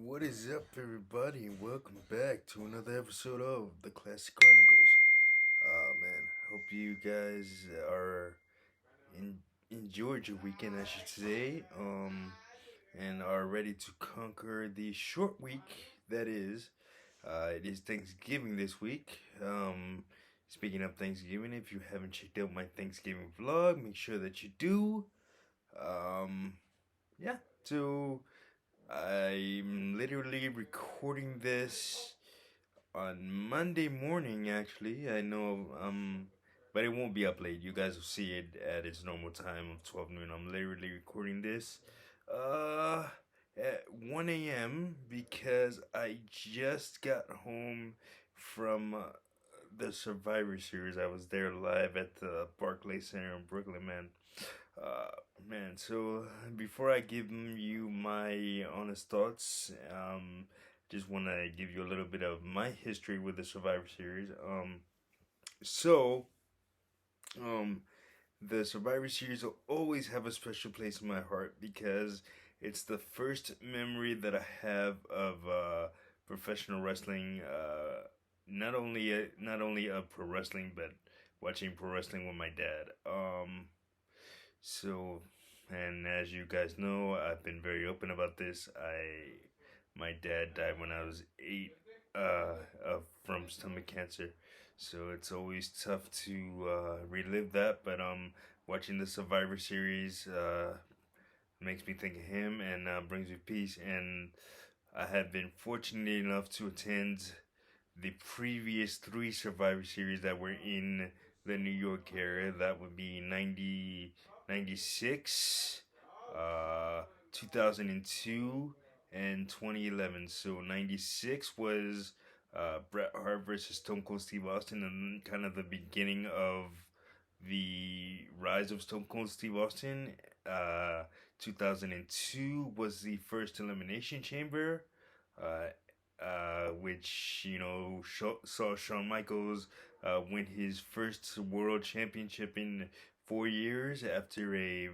What is up, everybody, and welcome back to another episode of the Classic Chronicles. Man, hope you guys are in, enjoyed your weekend, I should say, and are ready to conquer the short week that is. It is Thanksgiving this week. Speaking of Thanksgiving, if you haven't checked out my Thanksgiving vlog, make sure that you do. Um, yeah, so I'm literally recording this on Monday morning, actually. I know, but it won't be up late. You guys will see it at its normal time of 12 noon. I'm literally recording this, uh, at 1 a.m. because I just got home from the Survivor Series. I was there live at the Barclays Center in Brooklyn, man. Uh, Man, so before I give you my honest thoughts, just want to give you a little bit of my history with the Survivor Series. So, um, the Survivor Series will always have a special place in my heart because it's the first memory that I have of professional wrestling. Not only of pro wrestling, but watching pro wrestling with my dad. So, and as you guys know, I've been very open about this. My dad died when I was 8, from stomach cancer. So it's always tough to relive that. But watching the Survivor Series makes me think of him and brings me peace. And I have been fortunate enough to attend the previous 3 Survivor Series that were in the New York area. That would be 96, 2002, and 2011. So 96 was Bret Hart versus Stone Cold Steve Austin, and kind of the beginning of the rise of Stone Cold Steve Austin. 2002 was the first Elimination Chamber. Which saw Shawn Michaels win his first world championship in 4 years after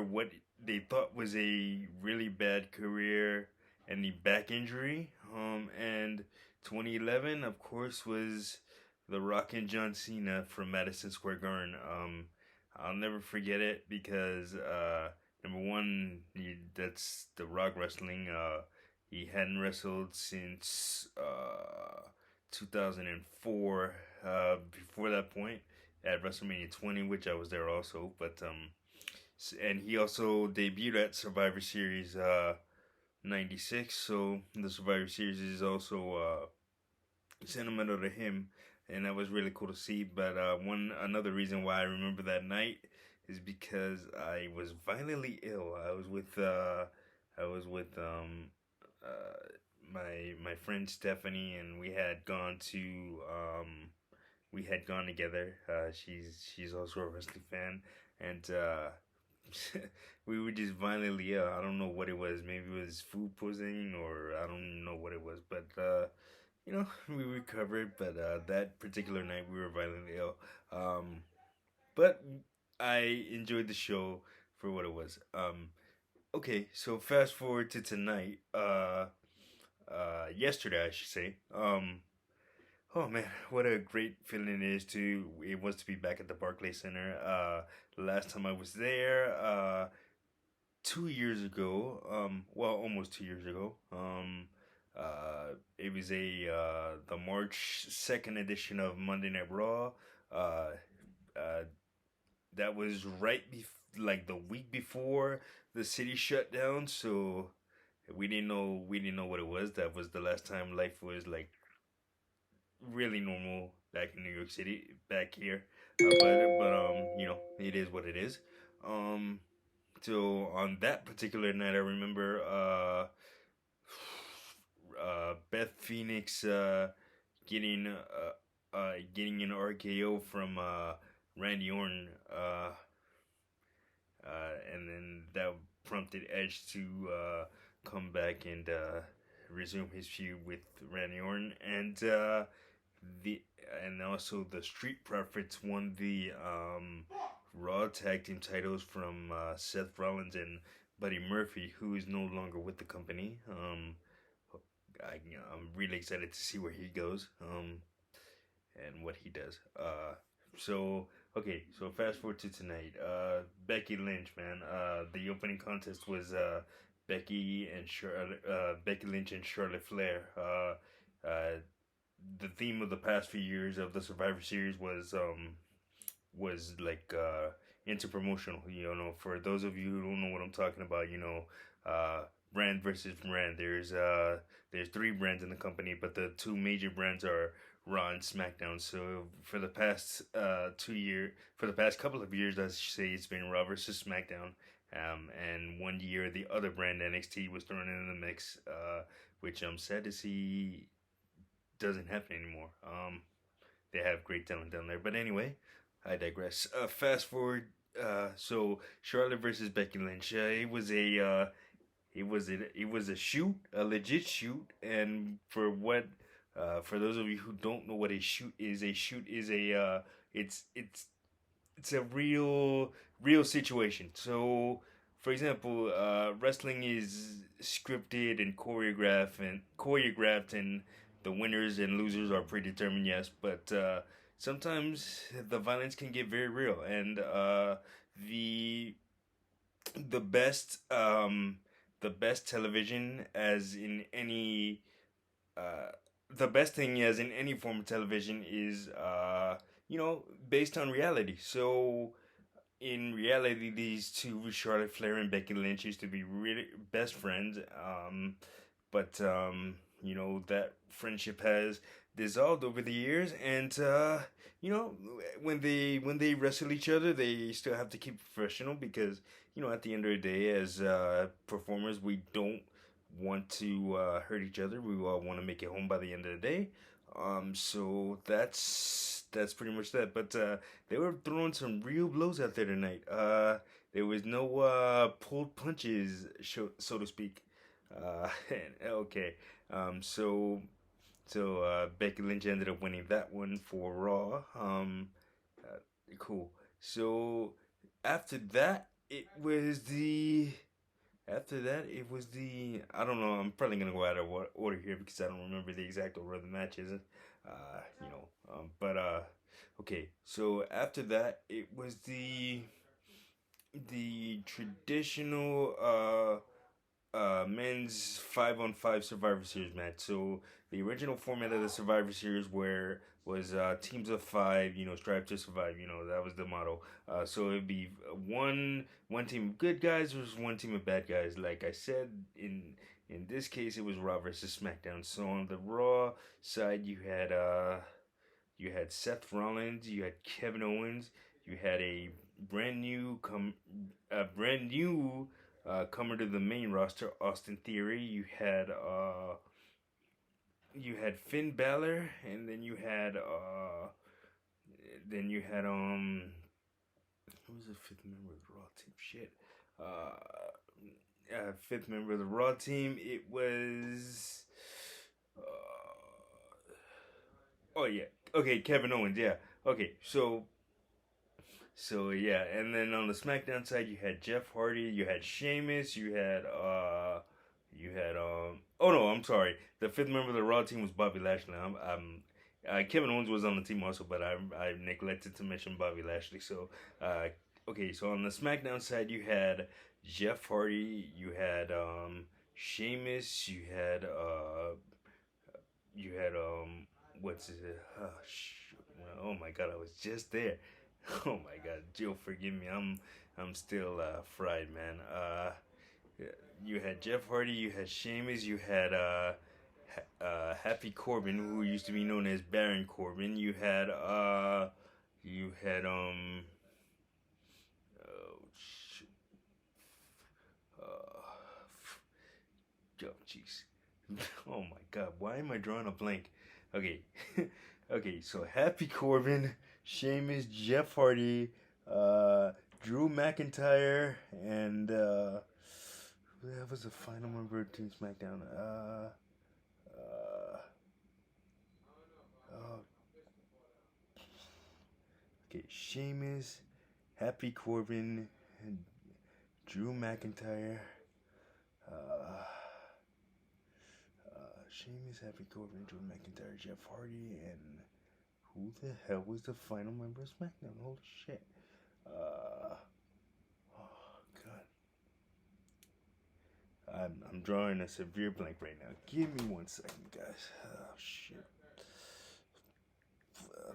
what they thought was a really bad career and the back injury. And 2011, of course, was The Rock and John Cena from Madison Square Garden. I'll never forget it because number one, that's The Rock wrestling. He hadn't wrestled since 2004. Before that point, at WrestleMania 20, which I was there also. But and he also debuted at Survivor Series 96. So the Survivor Series is also sentimental to him, and that was really cool to see. But another reason why I remember that night is because I was violently ill. I was with my friend Stephanie, and we had gone together. She's also a wrestling fan, and we were just violently ill. I don't know what it was. Maybe it was food poisoning, or I don't know what it was. But we recovered. But that particular night, we were violently ill. But I enjoyed the show for what it was. Okay, so fast forward to tonight. Yesterday, I should say. Oh man, what a great feeling it was to be back at the Barclays Center. The last time I was there, 2 years ago. Well, almost 2 years ago. It was the March 2nd edition of Monday Night Raw. Uh, uh, that was like the week before the city shut down, so we didn't know what it was. That was the last time life was like really normal back in New York City, back here. But it is what it is. Um, so on that particular night, I remember Beth Phoenix getting an RKO from Randy Orton, and then that prompted Edge to come back and resume his feud with Randy Orton, the and also the Street Profits won the Raw Tag Team titles from Seth Rollins and Buddy Murphy, who is no longer with the company. I'm really excited to see where he goes. And what he does. So okay, so fast forward to tonight. Becky Lynch, man. The opening contest was Becky Lynch and Charlotte Flair. The theme of the past few years of the Survivor Series was like interpromotional. You know, for those of you who don't know what I'm talking about, uh, brand versus brand. There's three brands in the company, but the two major brands are Raw and SmackDown. So for the past couple of years, I should say, it's been Raw versus SmackDown. And one year the other brand NXT was thrown in the mix, which I'm sad to see doesn't happen anymore. They have great talent down there. But anyway, I digress. Fast forward. So Charlotte versus Becky Lynch. It was a shoot, a legit shoot. And for those of you who don't know what a shoot is it's a real situation. So, for example, wrestling is scripted and choreographed, and the winners and losers are predetermined. Yes, but sometimes the violence can get very real, and the the best um, the best television, as in any uh, the best thing as in any form of television is based on reality. So in reality, these two, Charlotte Flair and Becky Lynch, used to be really best friends. But that friendship has dissolved over the years, and when they wrestle each other, they still have to keep professional because at the end of the day, as performers, we don't want to hurt each other. We all want to make it home by the end of the day. So that's pretty much that. But they were throwing some real blows out there tonight. There was no pulled punches, so to speak. Okay. So Becky Lynch ended up winning that one for Raw. Uh, cool. So after that, I don't know. I'm probably gonna go out of order here because I don't remember the exact order of the matches. But okay. So after that, it was the traditional men's 5-on-5 Survivor Series match. So the original format of the Survivor Series where was teams of five, strive to survive. That was the motto. So it'd be one team of good guys versus one team of bad guys. Like I said, in this case, it was Raw versus SmackDown. So on the Raw side, you had Seth Rollins, you had Kevin Owens, you had a brand new comer to the main roster, Austin Theory. You had Finn Balor, and then you had who was the fifth member of the Raw team? Shit. Fifth member of the Raw team. It was. Oh yeah. Okay, Kevin Owens. Yeah. Okay. So yeah, and then on the SmackDown side, you had Jeff Hardy, you had Sheamus, you had. Oh no, I'm sorry. The fifth member of the Raw team was Bobby Lashley. Kevin Owens was on the team also, but I neglected to mention Bobby Lashley. So okay, so on the SmackDown side, you had Jeff Hardy, you had Sheamus, you had what's it? Oh, oh my God, I was just there. Oh my God, Joe, forgive me. I'm still fried, man. You had Jeff Hardy, you had Sheamus, you had Happy Corbin, who used to be known as Baron Corbin. You had oh shit, oh jeez, oh my God, why am I drawing a blank? Okay, okay, so Happy Corbin, Sheamus, Jeff Hardy, uh, Drew McIntyre, and that was the final member of Team SmackDown. Uh, oh, okay, Sheamus, Happy Corbin, and Drew McIntyre. Uh, Sheamus, Happy Corbin, Drew McIntyre, Jeff Hardy, and who the hell was the final member of SmackDown? Holy shit. Oh, God. I'm drawing a severe blank right now. Give me 1 second, guys. Oh, shit.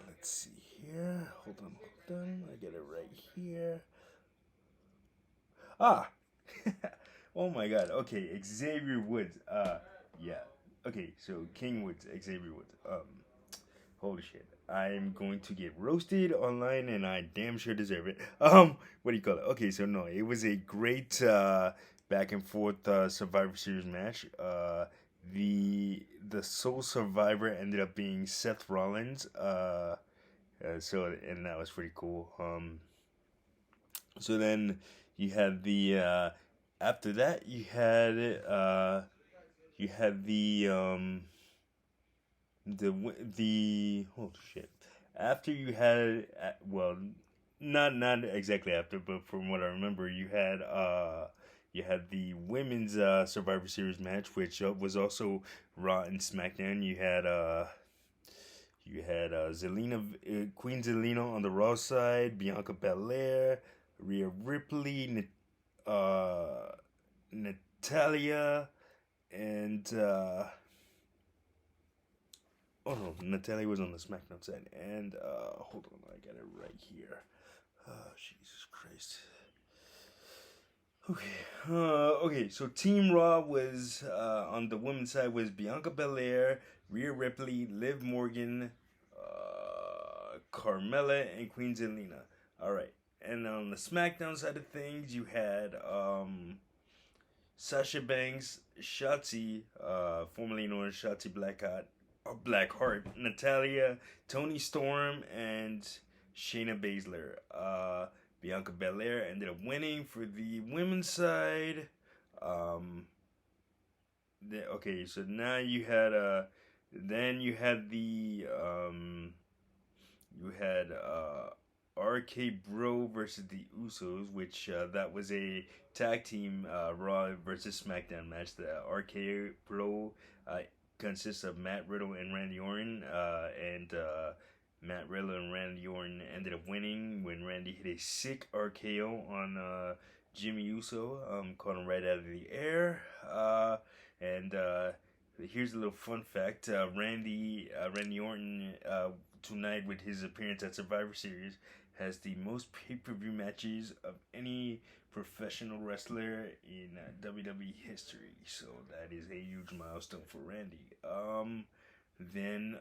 Let's see here. Hold on. I get it right here. Ah! Oh my god. Okay, Xavier Woods. Yeah. Okay, so King Woods, Xavier Woods. Holy shit. I'm going to get roasted online and I damn sure deserve it. What do you call it? Okay, so no, it was a great back and forth Survivor Series match. The sole survivor ended up being Seth Rollins. So and that was pretty cool. So then you had the after that you had the oh shit. After you had well, not exactly after, but from what I remember, you had the women's Survivor Series match, which was also Raw and SmackDown. You had Zelina, Queen Zelina on the Raw side, Bianca Belair, Rhea Ripley, uh, Natalia, and oh no, Natalia was on the SmackDown side, and hold on, I got it right here. Jesus Christ. Okay. So Team Raw was on the women's side was Bianca Belair, Rhea Ripley, Liv Morgan, Carmella, and Queen Zelina. All right, and on the SmackDown side of things, you had Sasha Banks, Shotzi, formerly known as Shotzi Blackheart, Natalia, Tony Storm, and Shayna Baszler. Bianca Belair ended up winning for the women's side. Um, okay, so now you had then you had RK Bro versus the Usos, which that was a tag team Raw versus SmackDown match. The RK Bro consists of Matt Riddle and Randy Orton, and Matt Riddle and Randy Orton ended up winning when Randy hit a sick RKO on Jimmy Uso, caught him right out of the air. And Here's a little fun fact: Randy Orton tonight with his appearance at Survivor Series has the most pay-per-view matches of any professional wrestler in WWE history. So that is a huge milestone for Randy. Then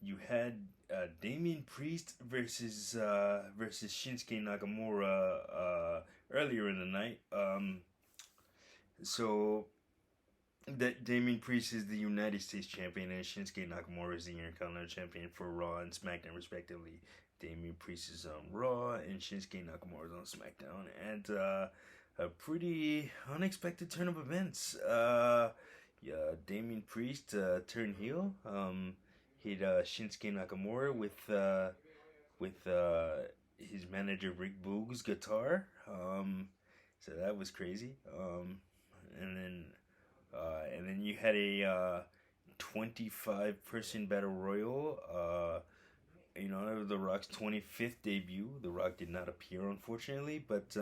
You had Damian Priest versus Shinsuke Nakamura earlier in the night. So that Damian Priest is the United States champion and Shinsuke Nakamura is the Intercontinental champion for Raw and SmackDown respectively. Damian Priest is on Raw and Shinsuke Nakamura is on SmackDown, and a pretty unexpected turn of events. Yeah, Damian Priest turned heel. Hit Shinsuke Nakamura with his manager Rick Boog's guitar. So that was crazy. And then and then you had a 25 person battle royal. The Rock's 25th debut. The Rock did not appear, unfortunately, but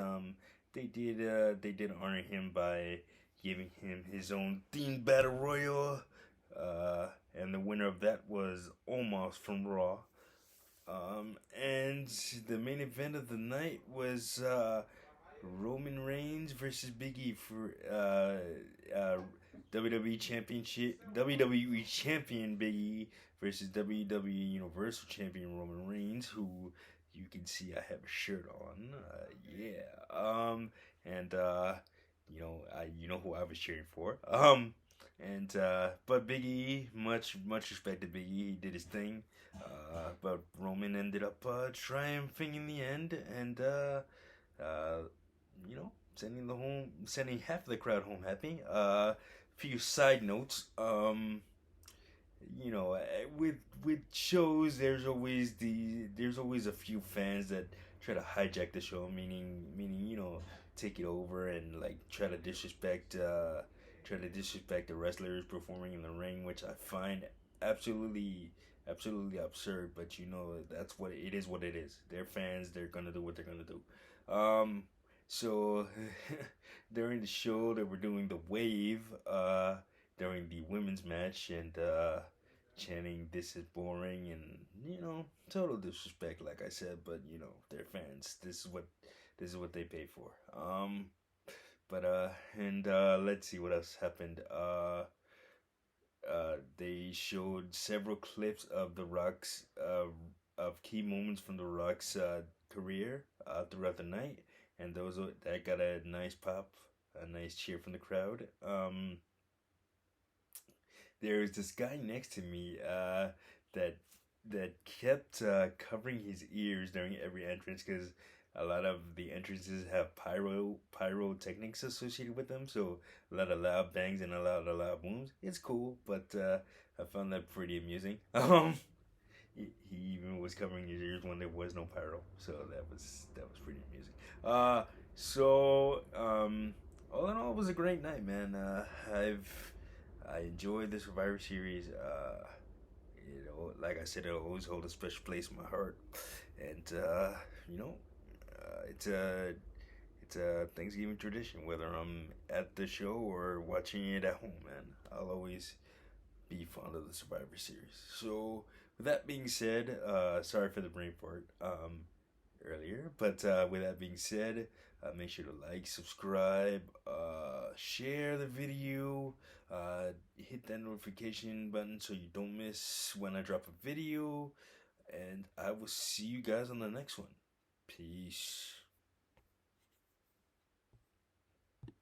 they did honor him by giving him his own themed battle royal. And the winner of that was Omos from Raw. And the main event of the night was Roman Reigns versus Big E for WWE Champion Big E versus WWE Universal Champion Roman Reigns, who you can see I have a shirt on. Yeah. And you know who I was cheering for. But Big E, much respect to Big E. He did his thing. But Roman ended up triumphing in the end, and uh, sending half of the crowd home happy. Few side notes. With shows, there's always a few fans that try to hijack the show, meaning take it over and like try to disrespect the wrestlers performing in the ring, which I find absolutely absolutely absurd. But that's what it is. What it is. They're fans. They're gonna do what they're gonna do. Um, so during the show, they were doing the wave. During the women's match and chanting "This is boring" and total disrespect, like I said. But they're fans. This is what they pay for. But and let's see what else happened. They showed several clips of the Rock's of key moments from the Rock's career throughout the night, and that got a nice pop, a nice cheer from the crowd. There's this guy next to me that that kept covering his ears during every entrance because a lot of the entrances have pyrotechnics associated with them, so a lot of loud bangs and a lot of loud booms. It's cool, but I found that pretty amusing. He even was covering his ears when there was no pyro, so that was pretty amusing. All in all, it was a great night, man. I enjoyed the Survivor Series. Like I said, it'll always hold a special place in my heart, and you know, it's a Thanksgiving tradition. Whether I'm at the show or watching it at home, man, I'll always be fond of the Survivor Series. So, with that being said, sorry for the brain fart earlier, but with that being said, make sure to like, subscribe, share the video, hit that notification button so you don't miss when I drop a video, and I will see you guys on the next one. Peace.